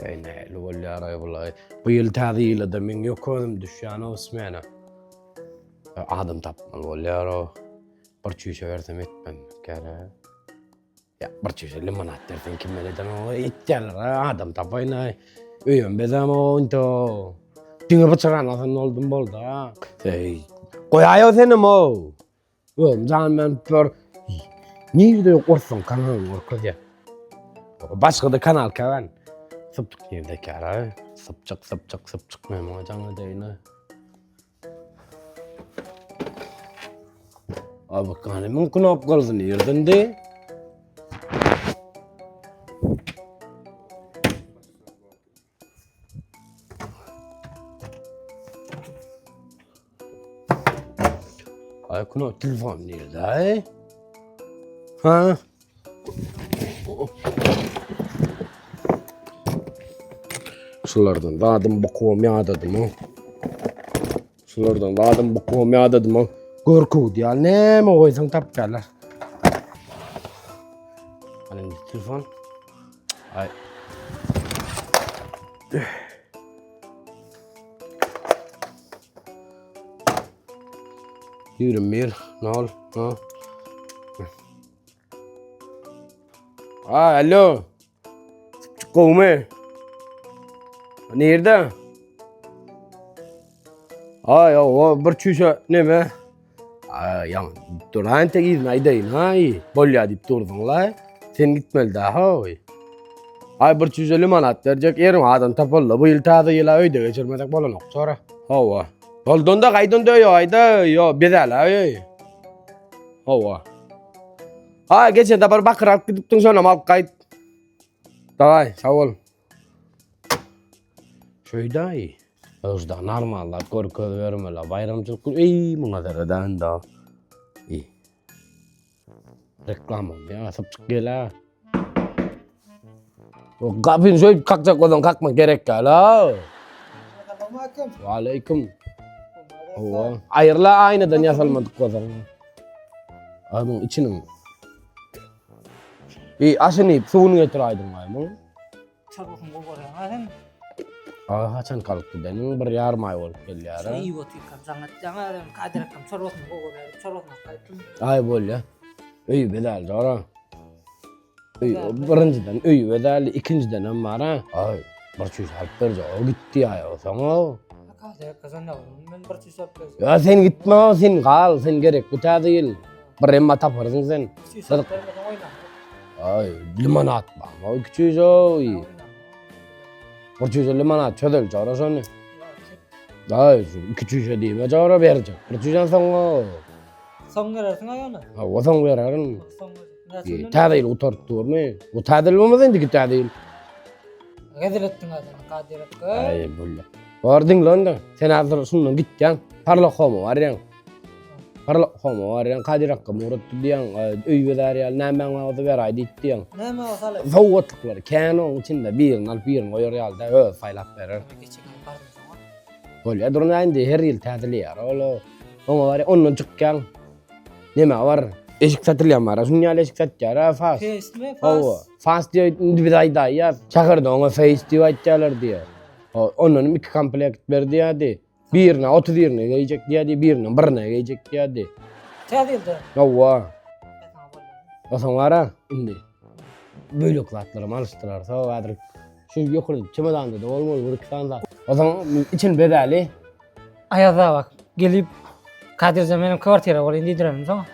يعني لو اللي أراي والله بيلت هذه إلى من يكون دشانه وسمعنا عدم طب واللي أرى برشوش ورثمت من كذا يا برشوش اللي ما نعترفين كم اللي تنو يتجل عدم طب هنا يوم بدامو أنتو تيجي بتشرنا في النول دمبل ده تي قوي ثنا مو يوم زمان من بر نيجي يقرصن كمان وركضيا بس كده كانال كمان 섭득 이렇게 알아요? 섭적 메모장을 되어있네. bakın mümkün yapgıldın yerinde. Ay kunu telefon nerede? Ha? Şulardan dadım bakıyorum ya dedim. Şulardan dadım bakıyorum ya dedim. Korku diye ne mi koysan tapkarlar. Hani telefon. Ay. Yürüm bir. Ne ol? Ha? Alo. Kovme. Nerede? Ay o bir çüşe ne be? Ay ya duran tegiz naydayın hay. Bolya deyip durdun la. Sen gitmeli daha oy. Ay bir çüşe limonat verecek yerim adam tapalla. Bu yıl tadı yıla öyde geçirmedik bolan ok sonra. Hava. Oldun da kaydın da yo ayda yo bedel ay. Hava. Ha geçen de bir bakır alıp gidiptin sonra mal kayıt. Davay sağ ol. Şöyle özda normallar korku vermeler bayramcılık iyi münazaradan da iyi reklamım ya sapık gela o kapın şöyle kalkacak olan kalkma gerek ya Aleyküm Allah ayırla aynadan yasalmadık o zaman adamın içinin iyi aşını suyunu getiraydım ayımın Çarpıkın bu var ya. Haçan kalıptı benim bir yarım ay olup geldi ya. İyi vakit zangat jangan kadir kam çarpıkın bu var. Çarpıkın kayıtın. Ay bol ya. İyi bedel sonra. İyi birinciden iyi bedel ikinciden ama ra. Ay barçuş halperce o gitti ya o sana. Kadir kazan da ben bir çiş yaptım. Ya sen gitme sen kal sen gerek bu ta değil. Bir emma taparsın sen. Ay limonat bak o küçüğüz o iyi. Barçuş limonat çödel sonra sonra. Ay şu küçüğüz değil mi sonra verecek. Barçuşan sana. Sonlara 생각하나? O sana verelim. Sonlara. تعديل وترتور مي وتعديل وما عندك تعديل Kadir ettin adam kadir ettin. اي بقول لك واردين لوندا سنعذر سنن جتان parla خومو واريان parla خومو واريان قادر رقم ورد ديان اي بداريال نامن وذ بيراي ديتيان Ne mi o sale? فوتلر كانوا içinde bir nal bir ويريال ده فايلap verir Geçen ay pardon sana. قول يدرون عندي هريل تعديل يا ولا هم واري onun çıkan ne mi var eşik satılıyor var şunu eşik satıyor fas Face mi? Hava. Fast diyor bir daha ya. Çakırdı ona face diyor açarlar diyor. Onun iki komplekt verdi hadi. Birine 30 yerine gelecek diye birine gelecek diye. Tadildi. Hava. O sonra indi. Böyle klatlarım alıştılar. Sağ vardır. Şu yukarı çimedanda da olmaz vuruktan da. O zaman için bedeli. Ayada bak gelip Kadir benim kvartira var indi direnim sana.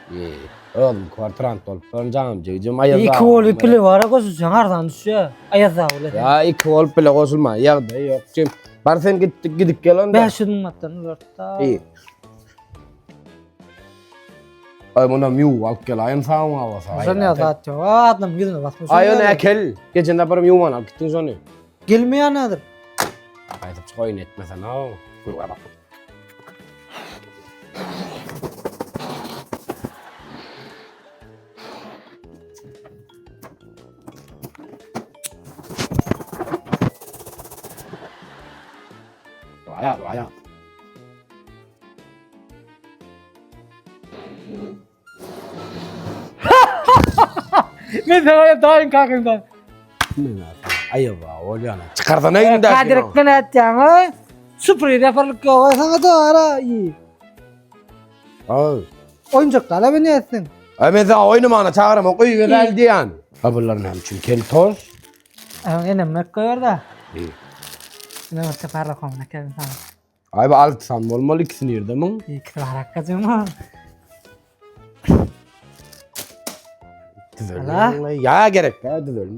Oğlum kvartrant olup öncem cıcım ayazda. İki ol pili var kosu jangardan düşüyor. Ayada öyle. Ya iki ol pili kosulma. Ya da yok. Şimdi barsen gidip gelen Ben şunun mattan orta. İyi. Ay buna miu alıp gel ayın sağım havası. Sen ya zaten adam gidin basmış. Ay ona kel. Geçen de bir miu alıp gittin sonra. Gelmeyen nedir? Ay tabi çıkayın etmesen ha. Buyur bak. Vaya. Ben sana daha kalkayım ben. Ne yapayım? Ayıp ol yana. Çıkardan ayın da. Kadir ekmen edeceğim ha. Süpürge yaparlık yok. Sana da ara iyi. Ay. Oyuncaklarla beni etsin. Mesela oynamana çağırım o kuyu güzel diyen. Ha bunların hem için kel toz. Enem mek koyuyor da. İyi. Ne var seferle komuna kendin sana. Ay bu alt san olmalı ikisini yerde mi? İyi ki var hakikaten var. Ala. Ya gerek ya düzel.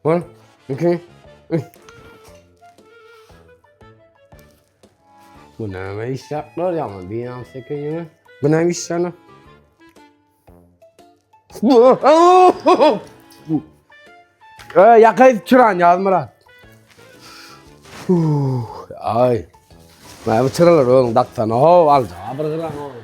Var. Okay. Bu ne iş yaptılar ya ama bir an sekeyim. Bu ne iş sana? Yakayıp çıran ya Murat. Ay. Ben bu çıralar oğlum daktana. Al. Abır kıran oğlum.